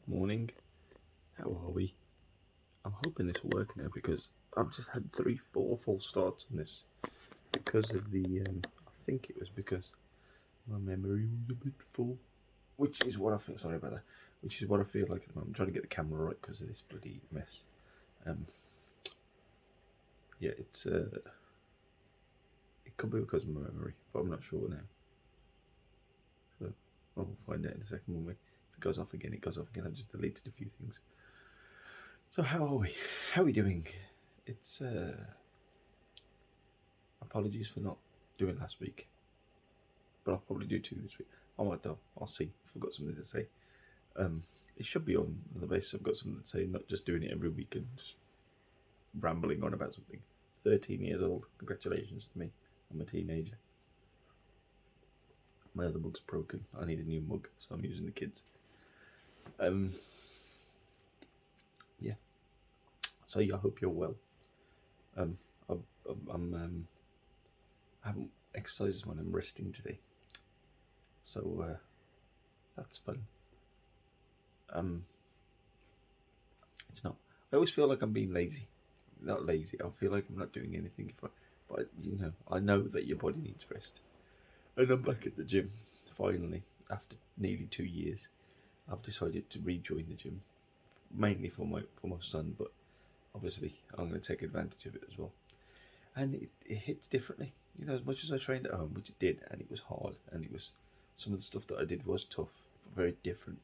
Morning. How are we? I'm hoping this will work now because I've just had 3-4 full starts on this because of the. I think it was because my memory was a bit full, which is what I feel. Sorry about that. Which is what I feel like at the moment. I'm trying to get the camera right because of this bloody mess. Yeah, it could be because of my memory, but I'm not sure now. So we'll find out in a second when if it goes off again. It goes off again. I've just deleted a few things. So how are we? How are we doing? It's apologies for not doing last week, but I'll probably do 2 this week. I might though. I'll see if I've got something to say. It should be on the basis I've got something to say, not just doing it every week and just rambling on about something. 13 years old. Congratulations to me. I'm a teenager. My other mug's broken. I need a new mug, so I'm using the kids. Yeah. So yeah, I hope you're well. I haven't exercised when I'm resting today, so that's fun. It's not. I always feel like I'm being lazy. Not lazy. I feel like I'm not doing anything. But I know that your body needs rest. And I'm back at the gym finally after nearly 2 years. I've decided to rejoin the gym, mainly for my son, but obviously I'm going to take advantage of it as well. And it hits differently, as much as I trained at home, which it did, and it was hard, and it was some of the stuff that I did was tough, but very different.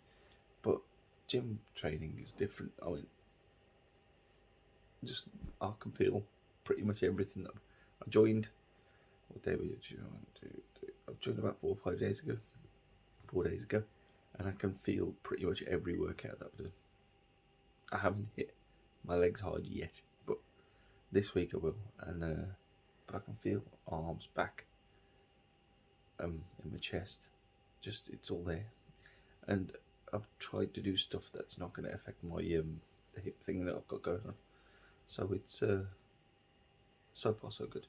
But gym training is different. I mean, I can feel pretty much everything that I joined. What day was it? I joined about 4 or 5 days ago. 4 days ago, and I can feel pretty much every workout that I've done. I haven't hit my legs hard yet, but this week I will. And but I can feel arms, back, in my chest. Just it's all there. And I've tried to do stuff that's not going to affect my the hip thing that I've got going on. So it's so far so good.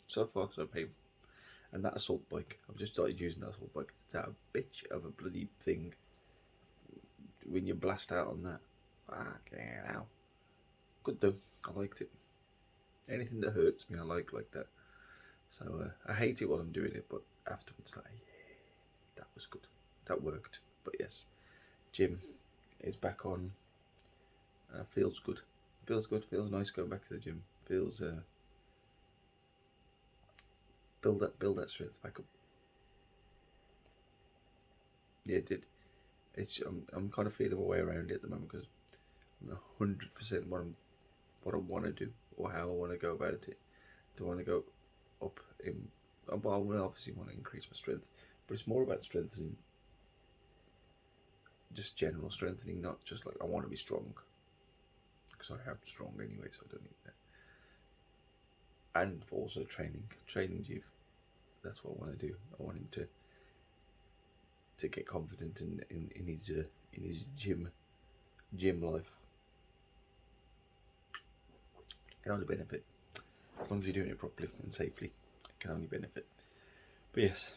So far so painful. And that assault bike, I've just started using that assault bike. It's a bitch of a bloody thing. When you blast out on that, fucking hell. Good though, I liked it. Anything that hurts me, I like that. So I hate it while I'm doing it, but afterwards, yeah, that was good. That worked. But yes, gym is back on. Feels good. Feels good. Feels nice going back to the gym. Feels build that strength back up. Yeah, it did. I'm kind of feeling my way around it at the moment because I'm 100% what I want to do or how I want to go about it. Do I want to go up in? Well, I will obviously want to increase my strength, but it's more about strengthening, just general strengthening, not just like I want to be strong, because I am strong anyway, so I don't need that. And also training Jeeve. That's what I want to do. I want him to get confident in his gym life. It can only benefit as long as you're doing it properly and safely. It can only benefit. But yes,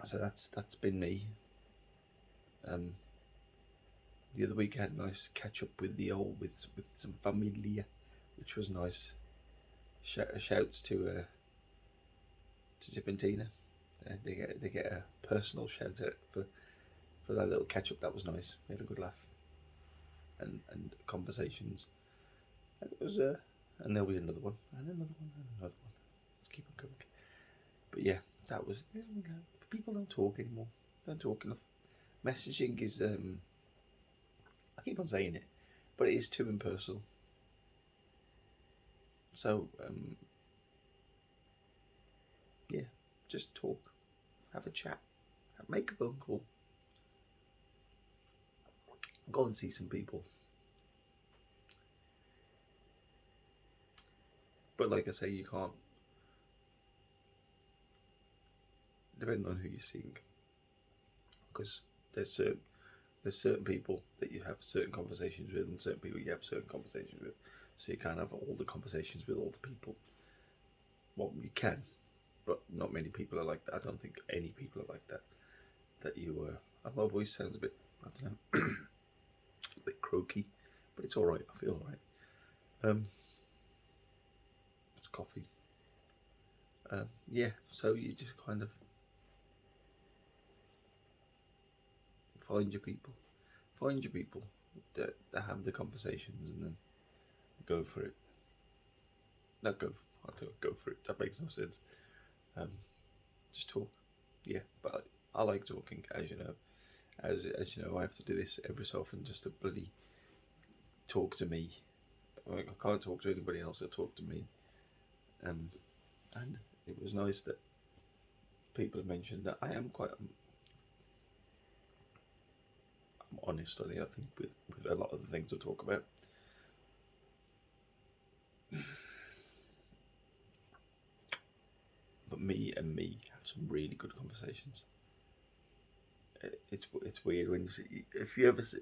so that's been me. The other week I had a nice catch up with some familia, which was nice. Shouts to Zip and Tina. They get a personal shout out for that little catch up. That was nice. We had a good laugh and conversations. And it was and there'll be another one and another one and another one. Let's keep on going. But yeah, that was. People don't talk anymore. Don't talk enough. Messaging is I keep on saying it, but it is too impersonal. So yeah, just talk, have a chat, make a phone call, go and see some people. But like I say, you can't, depending on who you're seeing, because there's certain people that you have certain conversations with, and certain people you have certain conversations with. So you can't have all the conversations with all the people. Well, you can, but not many people are like that. I don't think any people are like that. that you and my voice sounds a bit, I don't know, a bit croaky, but it's all right. I feel all right. It's coffee. Yeah, so you just kind of find your people that have the conversations, and then go for it. Not go. I don't go for it. That makes no sense. Just talk. Yeah, but I like talking, as you know. As you know, I have to do this every so often just to bloody talk to me. I can't talk to anybody else. I talk to me. And it was nice that people have mentioned that I am quite. I'm honest on it. I think with a lot of the things I talk about. But me and me have some really good conversations. It's weird when you see, if you ever see,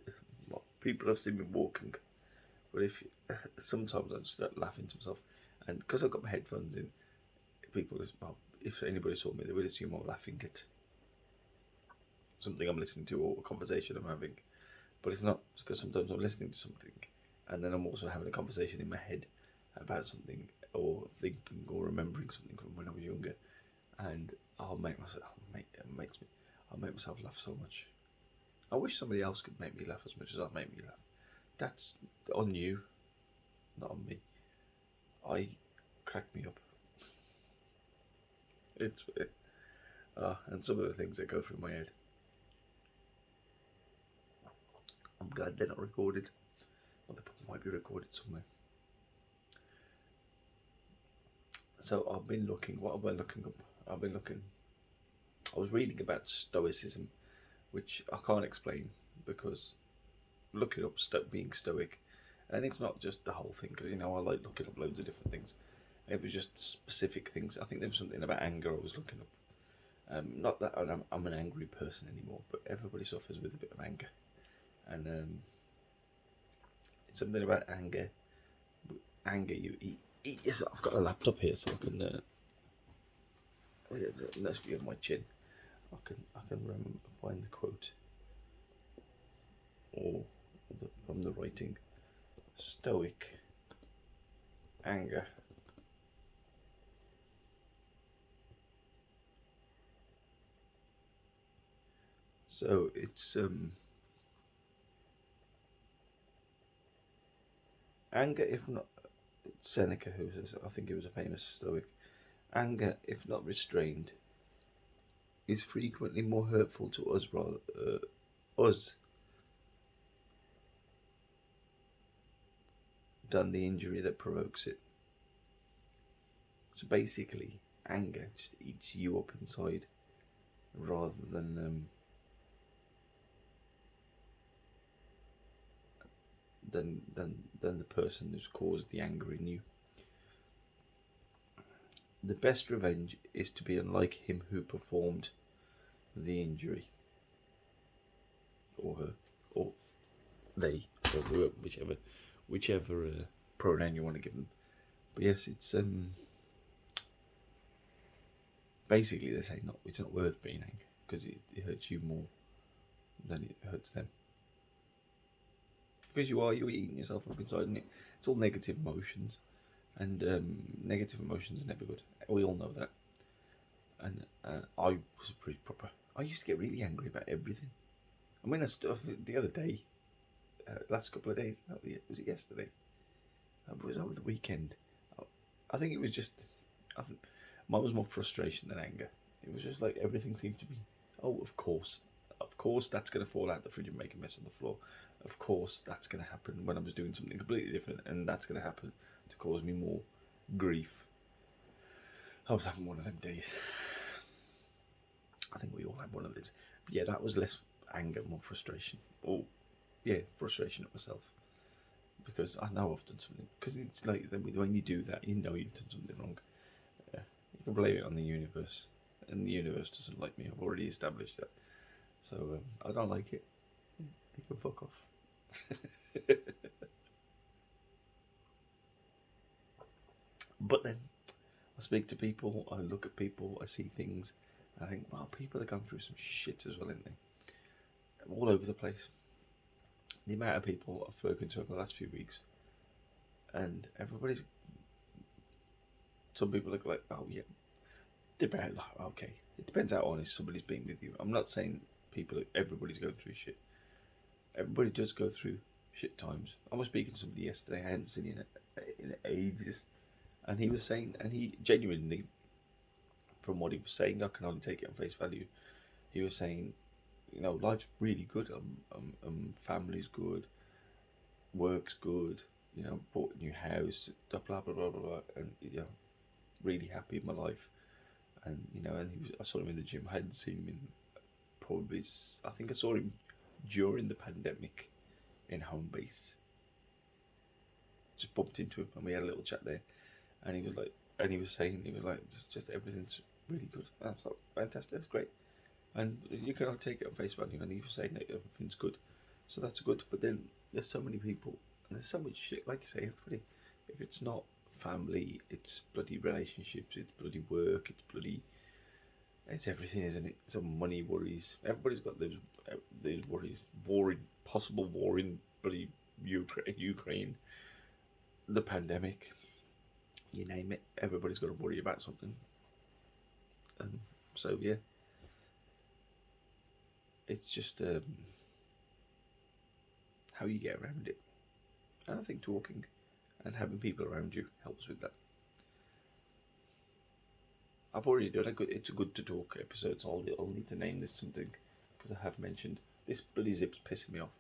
well, people have seen me walking, but sometimes I just start laughing to myself, and because I've got my headphones in, people just, well, if anybody saw me, they would assume I'm laughing at something I'm listening to or a conversation I'm having, but it's not, because sometimes I'm listening to something, and then I'm also having a conversation in my head about something, or thinking or remembering something from when I was younger, and I'll make myself laugh so much. I wish somebody else could make me laugh as much as I make me laugh. That's on you, not on me. I crack me up. It's and some of the things that go through my head. I'm glad they're not recorded. Well, they might be recorded somewhere. So I've been looking. What have I looking up? I was reading about Stoicism, which I can't explain because looking up being Stoic, and it's not just the whole thing, because I like looking up loads of different things. It was just specific things. I think there was something about anger I was looking up. Not that I'm an angry person anymore, but everybody suffers with a bit of anger, and it's something about anger. Anger, you eat. Yes, I've got a laptop here, so I can. Let's view my chin. I can find the quote or from the writing. Stoic anger. So it's anger, if not Seneca, who says, I think he was a famous Stoic. Anger, if not restrained, is frequently more hurtful to us than the injury that provokes it. So basically, anger just eats you up inside, rather than the person who's caused the anger in you. The best revenge is to be unlike him who performed the injury, or her, or they, or whoever, whichever pronoun you want to give them. But yes, it's basically they say it's not worth being angry because it hurts you more than it hurts them. Because you're eating yourself up inside, and it's all negative emotions, and negative emotions are never good. We all know that. And I was pretty proper. I used to get really angry about everything. I mean, the other day, last couple of days, was it yesterday? It was over the weekend. I think it was just, mine was more frustration than anger. It was just like everything seemed to be, oh, of course that's going to fall out the fridge and make a mess on the floor. Of course that's going to happen when I was doing something completely different, and that's going to happen to cause me more grief. I was having one of them days. I think we all had one of these. But yeah, that was less anger, more frustration. Oh, yeah, frustration at myself. Because I know I've done something. Because it's like when you do that, you know you've done something wrong. You can blame it on the universe. And the universe doesn't like me. I've already established that. So I don't like it. You can fuck off. But then I speak to people, I look at people, I see things, I think, well, people are going through some shit as well, aren't they? All over the place. The amount of people I've spoken to over the last few weeks, and some people are like, oh yeah, okay. It depends how honest somebody's being with you. I'm not saying everybody's going through shit. Everybody does go through shit times. I was speaking to somebody yesterday I hadn't seen in ages, and he was saying, and he genuinely, from what he was saying, I can only take it on face value. He was saying, life's really good. Family's good, work's good. Bought a new house, blah blah blah blah blah, and really happy in my life. And and I saw him in the gym. I hadn't seen him in probably. I think I saw him during the pandemic in home base. Just bumped into him and we had a little chat there, and he was saying just everything's really good. And I was like, fantastic, that's great. And you cannot take it on face value. And he was saying that everything's good, so that's good. But then there's so many people, and there's so much shit. Like you say, everybody. If it's not family, it's bloody relationships. It's bloody work. It's everything, isn't it? Some money worries. Everybody's got those worries. Possible war in bloody Ukraine, the pandemic. You name it. Everybody's got to worry about something. So yeah. It's just how you get around it. And I think talking and having people around you helps with that. I've already done It's a Good to Talk episode, so I'll need to name this something, because I have mentioned, this bloody zip's pissing me off.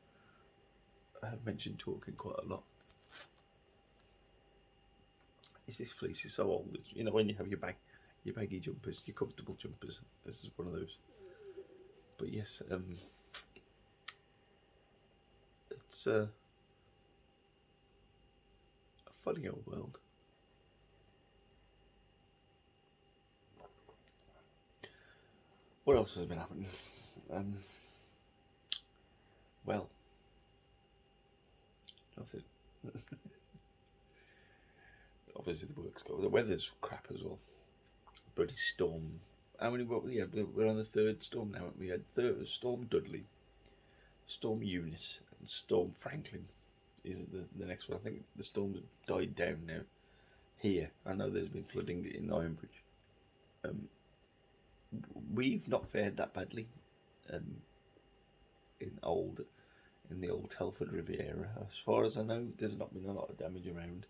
I have mentioned talking quite a lot. This fleece is so old. It's, when you have your baggy jumpers, your comfortable jumpers. This is one of those. But yes, it's a funny old world. What else has been happening? Well, nothing. Obviously the work's going. The weather's crap as well. Bloody storm. How many? We're on the third storm now. We had Storm Dudley, Storm Eunice, and Storm Franklin. Is the next one? I think the storms have died down now. Here, I know there's been flooding in Ironbridge. We've not fared that badly. In the old Telford Riviera, as far as I know, there's not been a lot of damage around.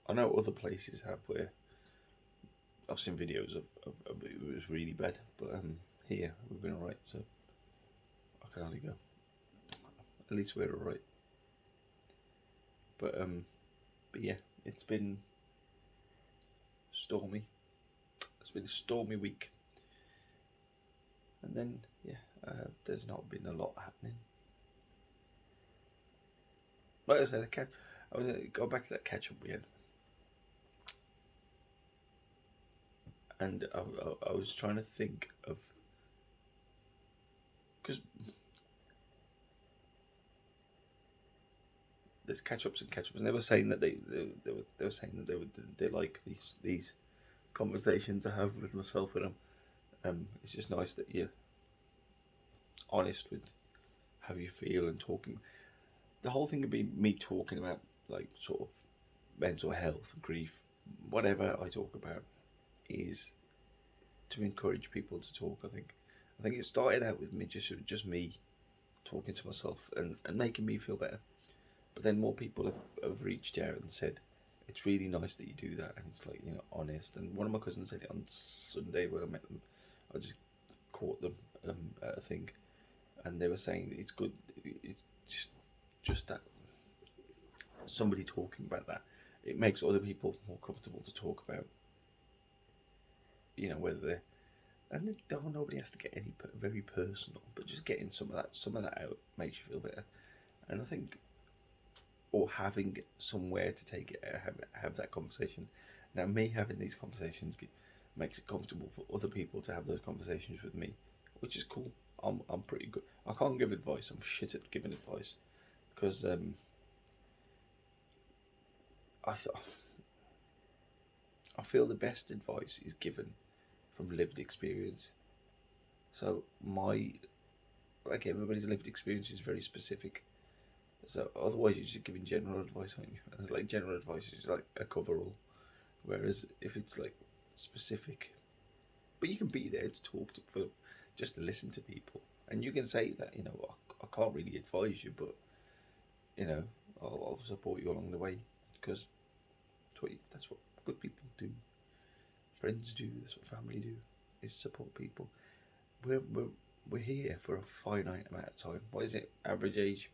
I know other places have, where I've seen videos of it was really bad, but here we've been alright, so I can only go. At least we're alright. But yeah, it's been stormy. It's been a stormy week, and then there's not been a lot happening. Like I said, I was going back to that catch up we had. And I was trying to think of, because there's catch-ups, and they were saying that they were saying that they like these conversations I have with myself with them. It's just nice that you're honest with how you feel and talking. The whole thing would be me talking about, like, sort of mental health, grief, whatever I talk about, is to encourage people to talk. I think it started out with me just me talking to myself and making me feel better. But then more people have reached out and said, it's really nice that you do that, and it's like, honest. And one of my cousins said it on Sunday when I met them. I just caught them at a thing, and they were saying it's good. It's just that somebody talking about that, it makes other people more comfortable to talk about. Whether they're, and nobody has to get very personal, but just getting some of that out makes you feel better. And I think, or having somewhere to take it out, have that conversation. Now, me having these conversations makes it comfortable for other people to have those conversations with me, which is cool. I'm pretty good. I can't give advice. I'm shit at giving advice, because I feel the best advice is given from lived experience. So like everybody's lived experience is very specific. So otherwise you're just giving general advice, aren't you? And like general advice is like a coverall. Whereas if it's like specific, but you can be there to talk to, for just to listen to people, and you can say that I can't really advise you, but I'll support you along the way because that's what good people do. Friends do. That's what family do. Is support people. We're here for a finite amount of time. What is it? Average age?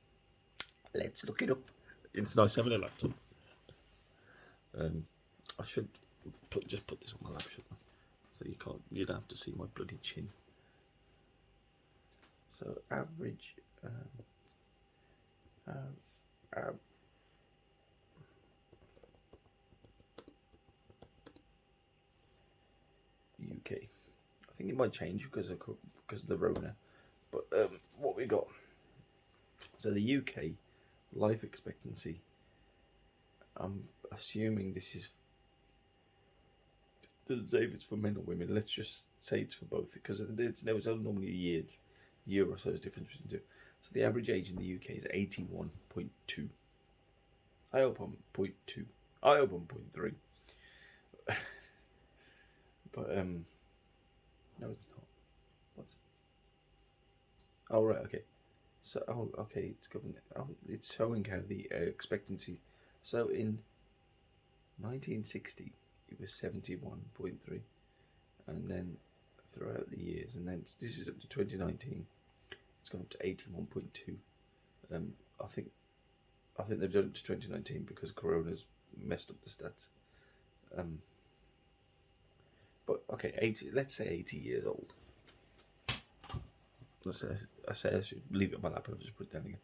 Let's look it up. It's nice having a laptop. I should just put this on my lap, shouldn't I? So you don't have to see my bloody chin. So average UK. I think it might change because of the Rona. But what we got? So the UK life expectancy. I'm assuming this is. Doesn't say if it's for men or women. Let's just say it's for both because there was normally a year or so's difference between the two. So the average age in the UK is 81.2. I hope I'm 0.2. I hope I'm 0.3. But no, it's not. Oh right, okay. So okay, it's government. It's showing how the expectancy. So in 1960, it was 71.3, and then throughout the years, and then this is up to 2019. It's gone up to 81.2. I think they've done it to 2019 because Corona's messed up the stats. But okay, 80. Let's say 80 years old. I say I should leave it on my lap and just put it down again.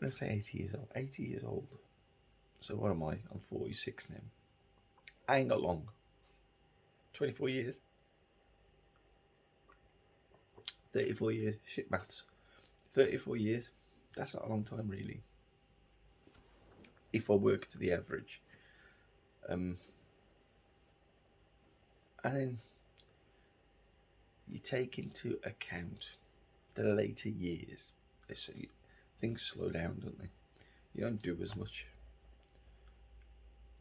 Let's say 80 years old. 80 years old. So what am I? I'm 46 now. I ain't got long. 24 years. 34 years. Shit maths. 34 years. That's not a long time, really. If I work to the average. And then you take into account the later years. So things slow down, don't they? You don't do as much.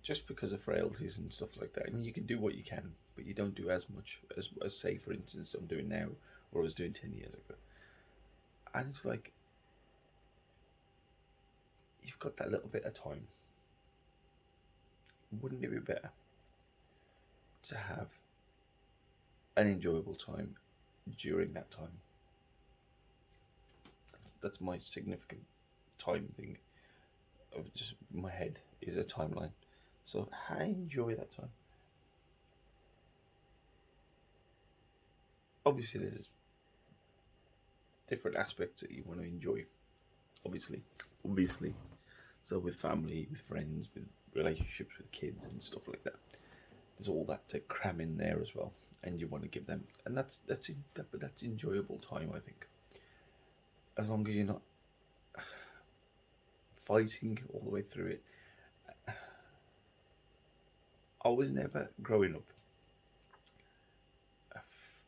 Just because of frailties and stuff like that. I mean, you can do what you can, but you don't do as much as say, for instance, I'm doing now, or I was doing 10 years ago. And it's like, you've got that little bit of time. Wouldn't it be better to have an enjoyable time during that time? That's my significant time thing. Of just my head is a timeline. So I enjoy that time. Obviously, there's different aspects that you want to enjoy. Obviously. So with family, with friends, with relationships with kids and stuff like that, there's all that to cram in there as well, and you want to give them, and that's enjoyable time, I think. As long as you're not fighting all the way through it. I was never growing up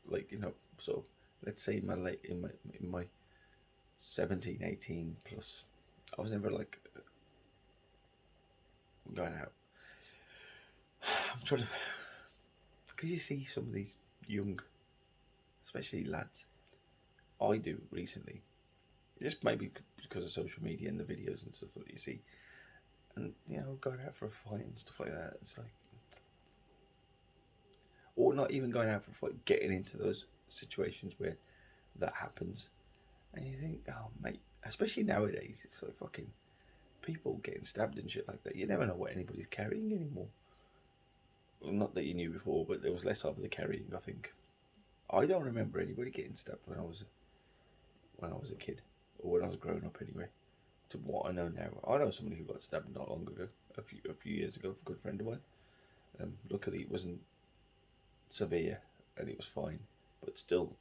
like, so let's say in my 17, 18 plus, I was never like going out. I'm trying to, because you see some of these young, especially lads, I do recently, just maybe because of social media and the videos and stuff that you see, and going out for a fight and stuff like that. It's like, or not even going out for a fight, getting into those situations where that happens, and you think, oh mate, especially nowadays, it's like fucking people getting stabbed and shit like that. You never know what anybody's carrying anymore. Well, not that you knew before, but there was less of the carrying, I think. I don't remember anybody getting stabbed when I was a kid, or when I was growing up anyway. To what I know now, I know somebody who got stabbed not long ago, a few years ago, a good friend of mine. Luckily, it wasn't severe and it was fine, but still.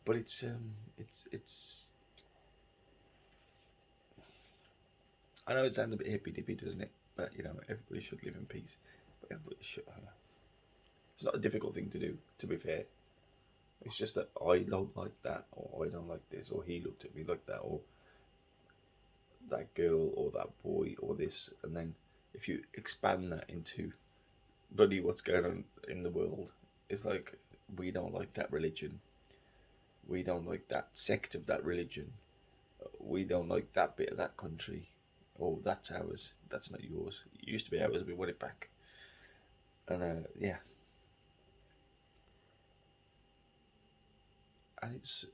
But it's I know it sounds a bit hippy dippy, doesn't it? But everybody should live in peace. But everybody should. It's not a difficult thing to do, to be fair. It's just that I don't like that, or I don't like this, or he looked at me like that, or that girl, or that boy, or this. And then if you expand that into bloody what's going on in the world, it's like, we don't like that religion. We don't like that sect of that religion. We don't like that bit of that country. Oh, that's ours. That's not yours. It used to be ours. We want it back. And yeah. And it's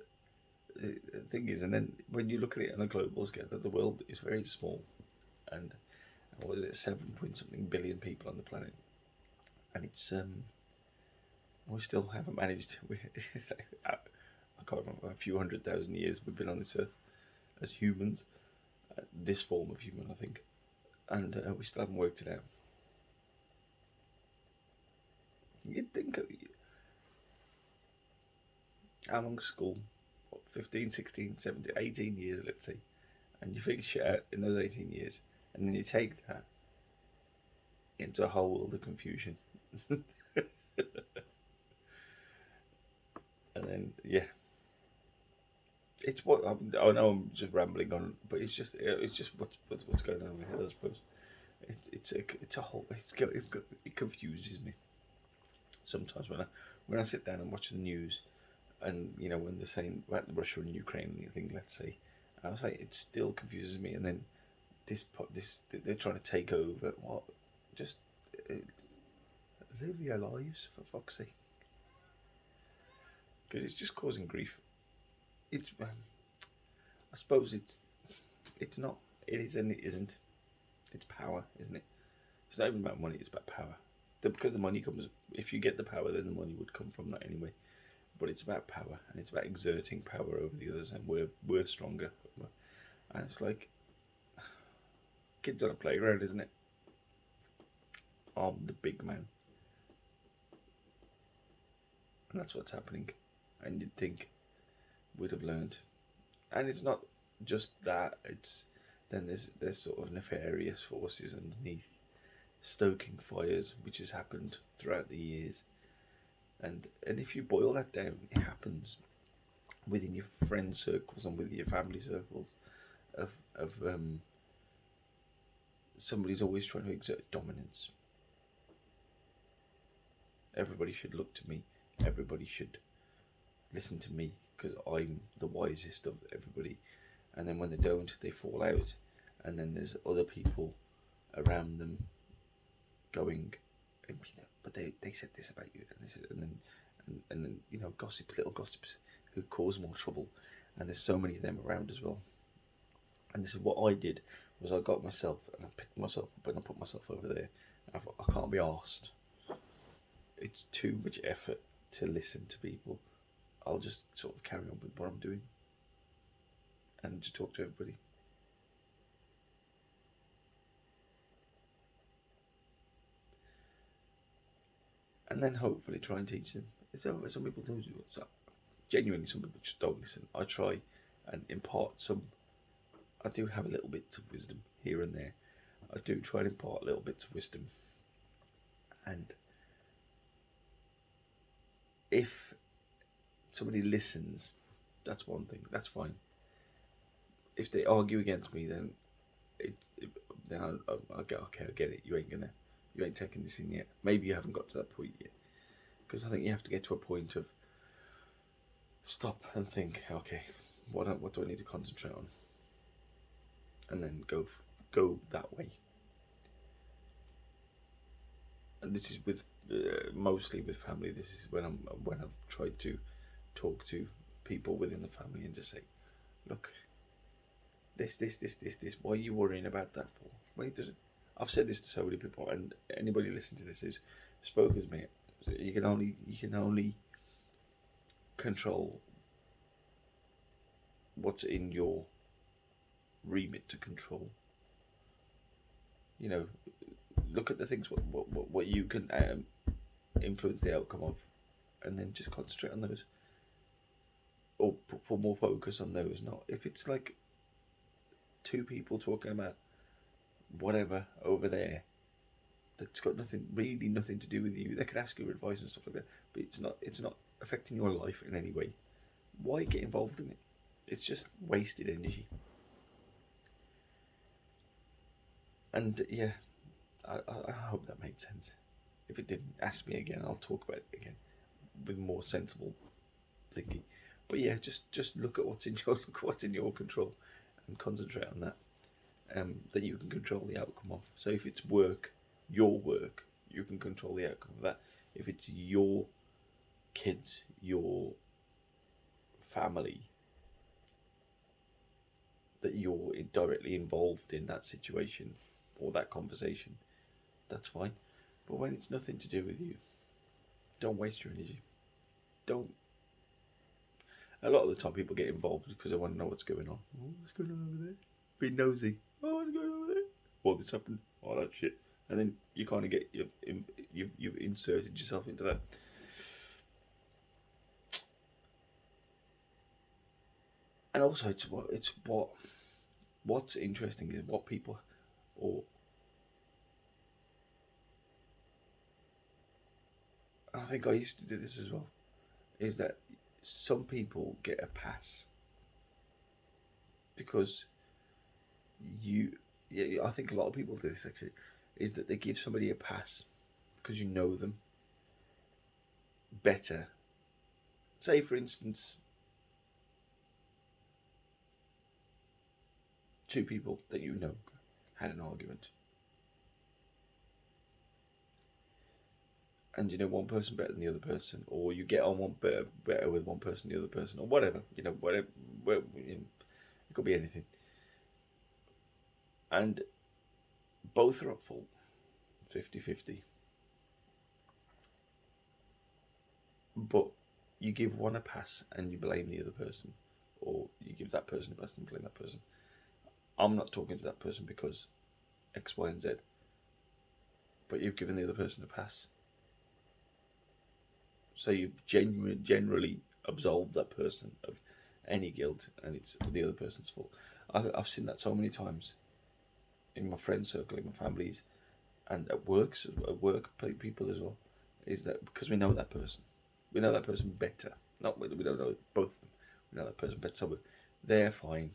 the thing is, and then when you look at it on a global scale, the world is very small, and what is it, 7 point something billion people on the planet, and it's we still haven't managed. It's like, I can't remember, a few 100,000 years we've been on this earth as humans, this form of human, I think, and we still haven't worked it out. You'd think how long school? What, 15, 16, 17, 18 years, let's say, and you figure shit out in those 18 years, and then you take that into a whole world of confusion. And then, yeah, it's what I know. I'm just rambling on, but it's just what's going on in my head, I suppose. It's a whole. It confuses me sometimes when I sit down and watch the news, and when they're saying about the Russia and Ukraine thing, let's say, I was like, it still confuses me. And then this they're trying to take over. What? Just live your lives, for fuck's sake. Because it's just causing grief. It's, I suppose it's not. It is and it isn't. It's power, isn't it? It's not even about money. It's about power. Because the money comes. If you get the power, then the money would come from that anyway. But it's about power, and it's about exerting power over the others, and we're stronger. And it's like kids on a playground, isn't it? I'm the big man, and that's what's happening. And you'd think we'd have learned. And it's not just that. It's then there's sort of nefarious forces underneath, stoking fires, which has happened throughout the years. And if you boil that down, it happens within your friend circles and within your family circles. Of somebody's always trying to exert dominance. Everybody should look to me. Everybody should listen to me because I'm the wisest of everybody. And then when they don't, they fall out. And then there's other people around them going, but they said this about you, and then little gossips who cause more trouble. And there's so many of them around as well. And this is what I did, was I got myself and I picked myself up and I put myself over there. And I thought, I can't be arsed. It's too much effort to listen to people. I'll just sort of carry on with what I'm doing and just talk to everybody. And then hopefully try and teach them. Some people do. So genuinely, some people just don't listen. I try and impart some. I do have a little bit of wisdom here and there. I do try and impart little bits of wisdom. And if somebody listens, that's one thing. That's fine. If they argue against me, then I'll go, okay, I get it. You ain't taking this in yet. Maybe you haven't got to that point yet. Because I think you have to get to a point of stop and think, okay, what do I need to concentrate on? And then go that way. And this is with mostly with family. This is when I've tried to talk to people within the family and just say, look, this. Why are you worrying about that for? Why does it? I've said this to so many people, and anybody listening to this who's spoke as me. You can only control what's in your remit to control. Look at the things what you can influence the outcome of, and then just concentrate on those, or put more focus on those. Not if it's like two people talking about whatever over there that's got nothing to do with you. They could ask you advice and stuff like that, but it's not affecting your life in any way. Why get involved in it? It's just wasted energy. And yeah, I hope that made sense. If it didn't, ask me again. I'll talk about it again with more sensible thinking. But yeah, just look at what's in your control, and concentrate on that. That you can control the outcome of. So if it's work, your work, you can control the outcome of that. If it's your kids, your family, that you're directly involved in that situation or that conversation, that's fine. But when it's nothing to do with you, don't waste your energy. Don't. A lot of the time people get involved because they want to know what's going on. Oh, what's going on over there? Be nosy. Oh, what's going on over there? Oh, this happened. All that shit. And then you kind of get you've inserted yourself into that. And also, what's interesting is what people, or I think I used to do this as well, is that some people get a pass because I think a lot of people do this actually, is that they give somebody a pass because you know them better. Say, for instance, two people that you know had an argument, and you know one person better than the other person, or you get on better with one person than the other person, or whatever, whatever, it could be anything, and both are at fault, 50-50, but you give one a pass and you blame the other person, or you give that person a pass and blame that person. I'm not talking to that person because X, Y, and Z, but you've given the other person a pass. So you've generally absolved that person of any guilt, and it's the other person's fault. I've seen that so many times in my friend circle, in my families, and at work people as well. Is that because we know that person better? Not we don't know both of them. We know that person better. So they're fine.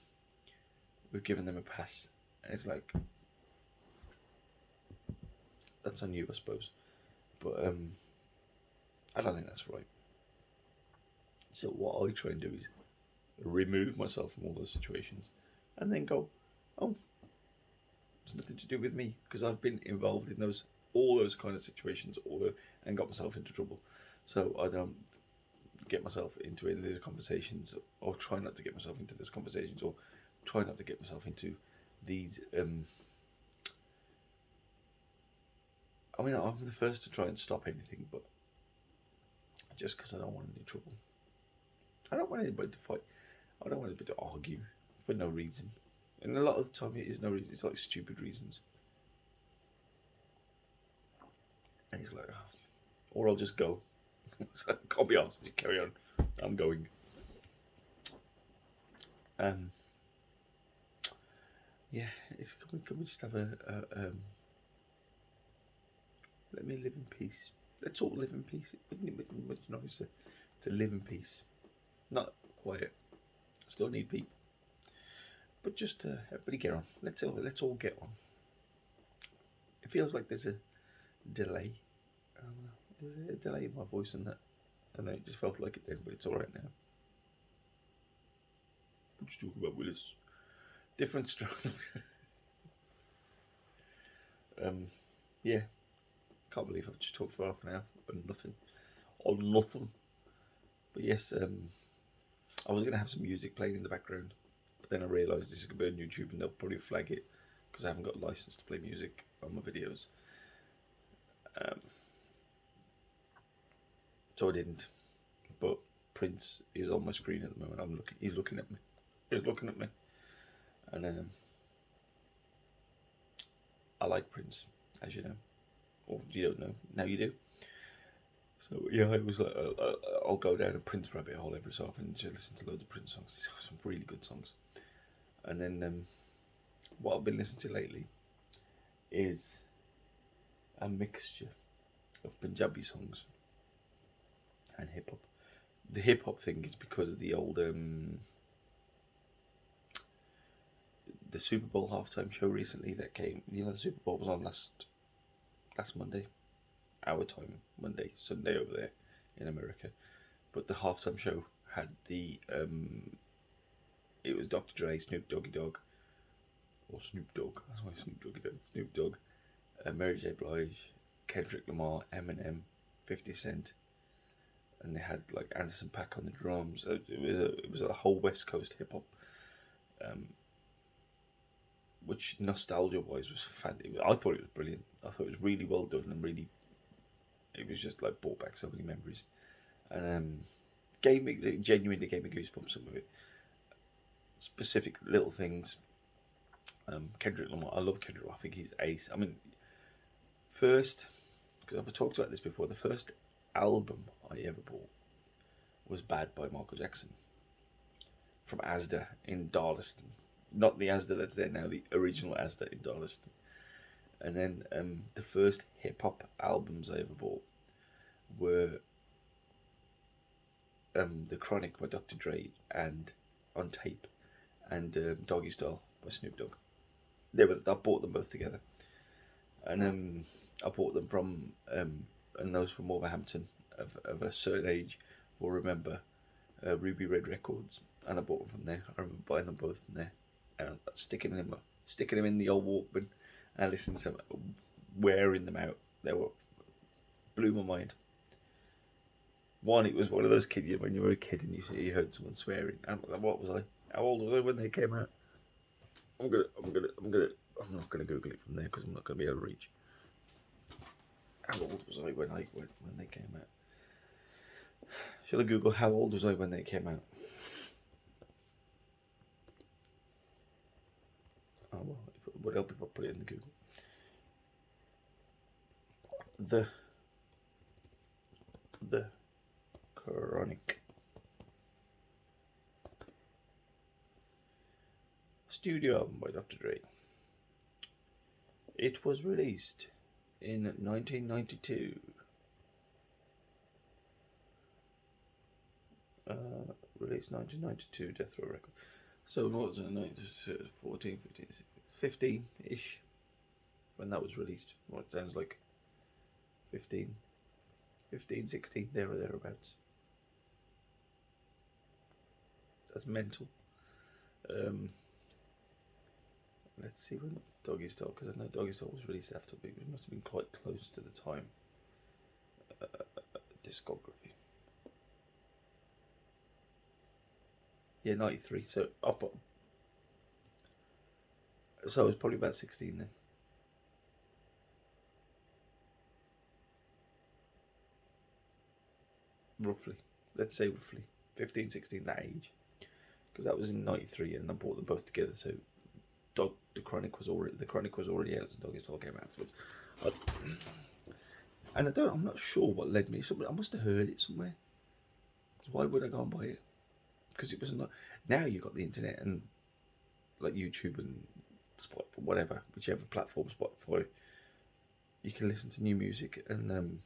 We've given them a pass, and it's like, that's on you, I suppose. But I don't think that's right. So what I try and do is remove myself from all those situations, and then go, oh, it's nothing to do with me, because I've been involved in all those kind of situations, and got myself into trouble. So I don't get myself into any of those conversations, or try not to get myself into those conversations, or try not to get myself into these. I mean, I'm the first to try and stop anything, but just because I don't want any trouble. I don't want anybody to fight. I don't want anybody to argue for no reason. And a lot of the time it is no reason. It's like stupid reasons. And it's like, or I'll just go. So I can't be asked. Carry on. I'm going. Yeah, can we just have a let me live in peace. Let's all live in peace. Wouldn't it be much nicer to live in peace? Not quiet. Still need people, but just everybody get on. Let's all get on. It feels like there's a delay. Is there a delay in my voice and that? I know it just felt like it then, but it's all right now. What you talking about, Willis? Different strokes. Yeah. Can't believe I've just talked for half an hour on nothing. But yes, I was going to have some music playing in the background, but then I realised this is going to be on YouTube and they'll probably flag it because I haven't got a license to play music on my videos. So I didn't. But Prince is on my screen at the moment. He's looking at me. And I like Prince, as you know. Or you don't know, now you do. So yeah, it was like I'll go down a Prince rabbit hole every so often to listen to loads of Prince songs. He's got some really good songs. And then what I've been listening to lately is a mixture of Punjabi songs and hip hop. The hip hop thing is because of the old the Super Bowl halftime show recently that came. The Super Bowl was on last Monday, our time, Monday, Sunday over there in America. But the halftime show had it was Dr. Dre, Snoop Doggy Dogg, or Snoop Dogg. That's why Snoop Doggy Dogg. Snoop Dogg, Mary J. Blige, Kendrick Lamar, Eminem, 50 Cent, and they had like Anderson .Paak on the drums. It was a whole West Coast hip hop, which nostalgia wise was fantastic. I thought it was brilliant. I thought it was really well done and really. It was just like brought back so many memories, and genuinely gave me goosebumps. Some of it, specific little things. Kendrick Lamar, I love Kendrick Lamar. I think he's ace. I mean, first, because I've talked about this before, the first album I ever bought was Bad by Michael Jackson from Asda in Darlaston. Not the Asda that's there now, the original Asda in Darlaston. And then the first hip hop albums I ever bought were The Chronic by Dr. Dre and On Tape and Doggy Style by Snoop Dogg. I bought them both together, and I bought them from and those from Wolverhampton of a certain age will remember Ruby Red Records, and I bought them from there. I remember buying them both from there and sticking them in the old Walkman and listening to them, wearing them out. They blew my mind. One, it was one of those kids when you were a kid and you heard someone swearing. And what was I? How old was I when they came out? I'm not gonna Google it from there because I'm not gonna be able to reach. How old was I when they came out? Shall I Google how old was I when they came out? Oh well, it would help if I put it in the Google. The Chronic. Studio album by Dr. Dre. It was released in 1992. Released 1992, Death Row Record. So what was it? 14, 15, 15-ish when that was released. Well, it sounds like 15, 16, there or thereabouts. That's mental. Let's see when Doggy Style, because I know Doggy Style was released after, but it must have been quite close to the time. Discography. Yeah, 93. So up. So I was probably about 16 then. Roughly. Let's say roughly. 15, 16, that age. Because that was in 93 and I bought them both together, so the Chronic was already out and Doggy Style came afterwards. And I'm not sure what led me. I must have heard it somewhere. Why would I go and buy it? Because it wasn't. Now you've got the internet and like YouTube and Spotify, whatever, whichever platform, Spotify. You can listen to new music, and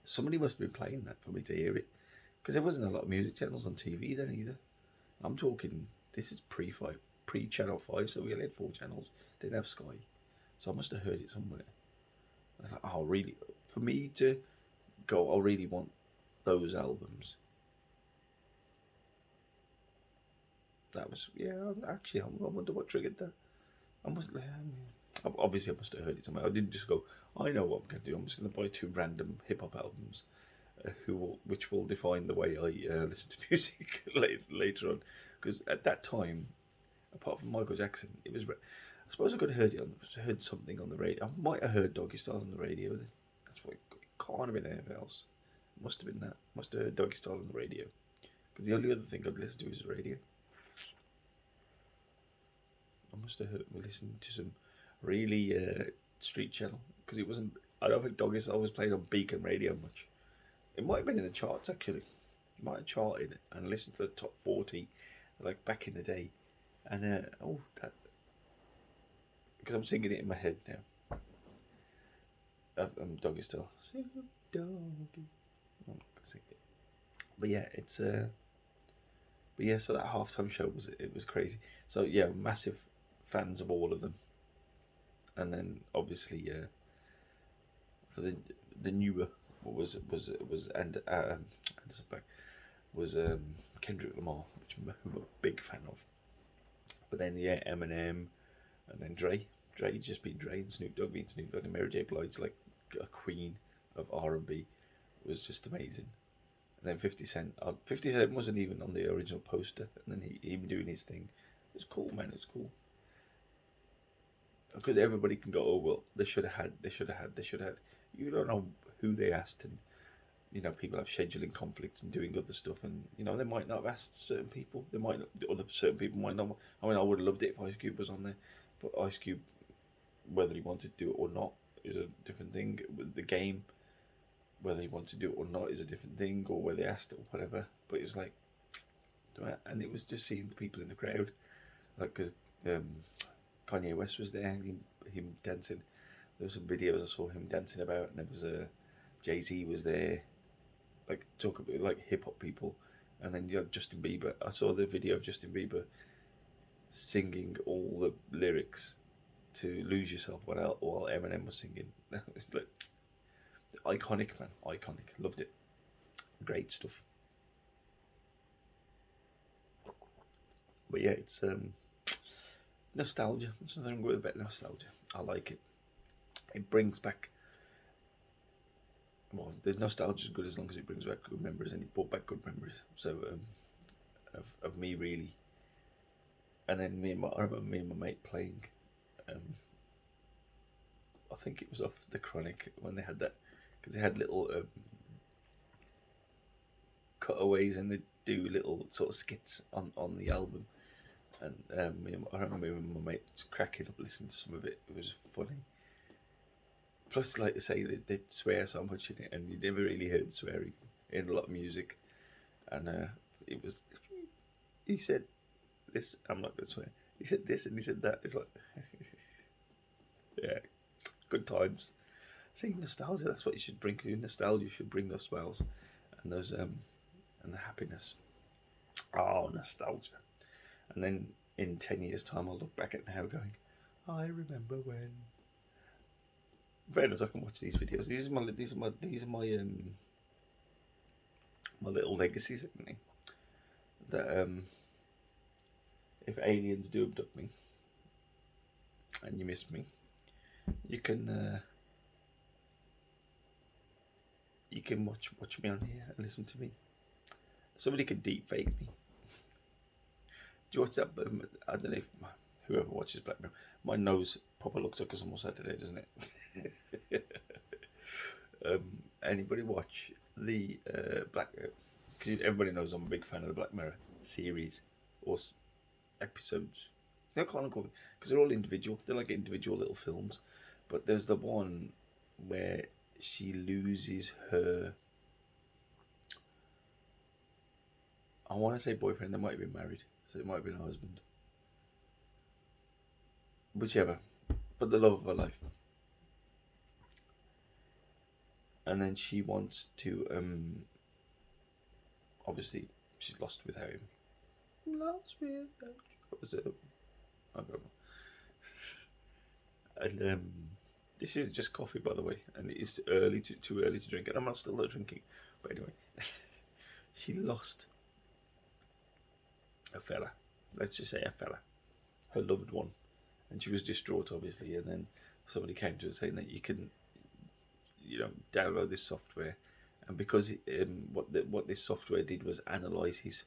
somebody must have been playing that for me to hear it. Because there wasn't a lot of music channels on TV then either. I'm talking. This is pre-Channel 5, so we only had 4 channels. Didn't have Sky, so I must have heard it somewhere. I was like, oh, really? For me to go, I really want those albums. That was, actually, I wonder what triggered that. Obviously I must have heard it somewhere. I didn't just go, I know what I'm going to do. I'm just going to buy 2 random hip-hop albums which will define the way I listen to music later on. Because at that time, apart from Michael Jackson, it was... I suppose I could have heard something on the radio. I might have heard Doggy Style on the radio. That's what it can't have been anything else. It must have been that. Must have heard Doggy Style on the radio. Because the only other thing I'd listen to is the radio. I must have listened to some really street channel. Because it wasn't... I don't think Doggy Style was played on Beacon Radio much. It might have been in the charts, actually. It might have charted and listened to the top 40, like back in the day. And, that... because I'm singing it in my head now. I'm doggy style. Sing doggy. I'm not gonna sing it. But yeah, it's But yeah, so that halftime show was crazy. So yeah, massive fans of all of them. And then obviously for the newer was Anderson Paak was Kendrick Lamar, which I'm a big fan of. But then yeah, Eminem, and then Dre. Dre just being Dre, and Snoop Dogg being Snoop Dogg, and Mary J. Blige, like a queen of R&B, was just amazing. And then 50 Cent. 50 Cent wasn't even on the original poster, and then him doing his thing. It was cool, man. It was cool. Because everybody can go, oh well, they should have had. You don't know who they asked, and people have scheduling conflicts and doing other stuff, and they might not have asked certain people. Certain people might not. I mean, I would have loved it if Ice Cube was on there, but Ice Cube, whether he wanted to do it or not, is a different thing. With the game, whether he wanted to do it or not is a different thing, or whether they asked it or whatever. But it was like, and it was just seeing the people in the crowd, like because Kanye West was there, him dancing. There were some videos I saw him dancing about, and there was Jay-Z was there, like talk about like hip hop people, and then Justin Bieber. I saw the video of Justin Bieber singing all the lyrics to "Lose Yourself" while Eminem was singing. Like, iconic, man, iconic. Loved it. Great stuff. But yeah, it's nostalgia. There's nothing wrong with a bit of nostalgia. I like it. It brings back. Well, there's nostalgia is good as long as it brings back good memories, and it brought back good memories. So of me really. And then I remember me and my mate playing. I think it was off the Chronic when they had that, because they had little cutaways and they do little sort of skits on the album. And I remember me and my mate cracking up listening to some of it. It was funny. Plus, like I say, they swear so much in it, and you never really heard swearing in a lot of music. And it was, he said this, I'm not going to swear. He said this and he said that. It's like, yeah, good times. See, nostalgia, that's what you should bring. Nostalgia should bring those smiles and those and the happiness. Oh, nostalgia. And then in 10 years' time, I'll look back at now going, I remember when. As I can watch these videos. These are my my little legacies, isn't they? That if aliens do abduct me and you miss me, you can watch me on here and listen to me. Somebody could deep fake me. Do you watch that? I don't know if whoever watches Black Mirror. My nose proper looks like a samosa today, doesn't it? Anybody watch the Black Mirror? Because everybody knows I'm a big fan of the Black Mirror series or episodes. I can't call it because they're all individual. They're like individual little films. But there's the one where she loses her. I want to say boyfriend. They might have been married, so it might have been her husband. Whichever, but the love of her life. And then she wants to, obviously, she's lost without him. Lost without you. What was it? I don't know. And this is just coffee, by the way, and it is too early to drink it. I'm still not drinking, but anyway, she lost a fella. Let's just say a fella, her loved one. And she was distraught, obviously, and then somebody came to her saying that you can, download this software, and because what this software did was analyse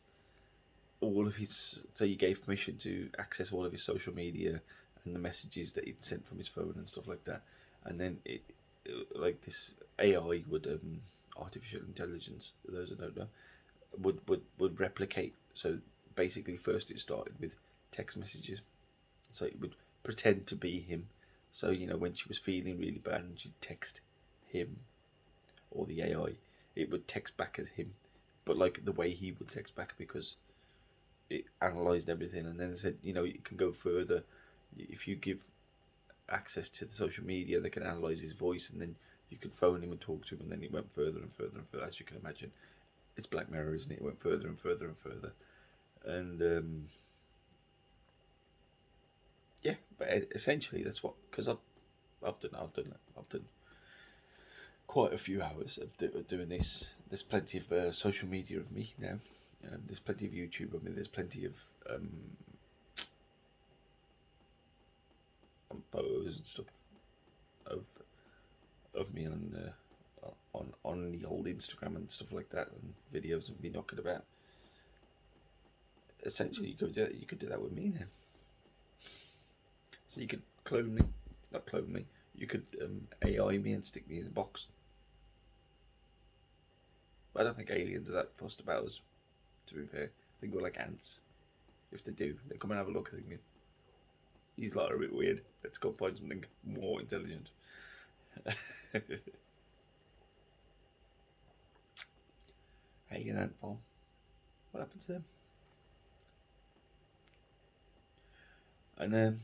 all of his. So you gave permission to access all of his social media and the messages that he'd sent from his phone and stuff like that, and then it like this AI would artificial intelligence. Those who don't know, would replicate. So basically, first it started with text messages, so it would pretend to be him. So when she was feeling really bad and she'd text him or the AI, it would text back as him, but like the way he would text back, because it analysed everything. And then it said, you can go further if you give access to the social media. They can analyse his voice, and then you can phone him and talk to him, and then it went further and further and further, as you can imagine. It's Black Mirror, isn't it? It went further and further and further. And yeah, but essentially that's what, because I've done quite a few hours of doing this. There's plenty of social media of me now. There's plenty of YouTube of me. There's plenty of photos and stuff of me on the old Instagram and stuff like that, and videos of me knocking about. Essentially, you could do that with me now. So you could not clone me. You could AI me and stick me in a box. But I don't think aliens are that fussed about us, to be fair. I think we're like ants. If they do, they come and have a look, thinking, these lot are a bit weird. Let's go find something more intelligent. Alien ant farm. What happens to them? And then,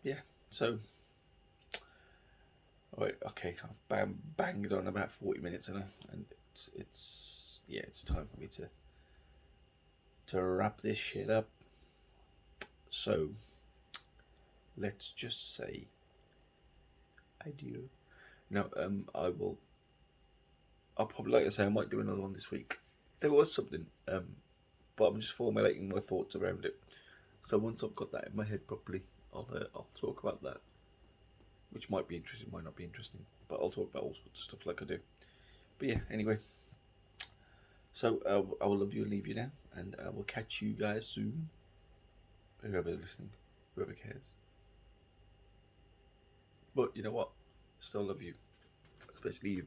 yeah, so, alright, okay, I've banged on about 40 minutes, and it's time for me to wrap this shit up. So, let's just say adieu. No, I'll probably, like I say, I might do another one this week. There was something, but I'm just formulating my thoughts around it. So once I've got that in my head properly, I'll talk about that, which might be interesting, might not be interesting, but I'll talk about all sorts of stuff like I do. But yeah, anyway. So I will love you and leave you now, and I will catch you guys soon. Whoever's listening, whoever cares. But you know what? Still love you, especially you.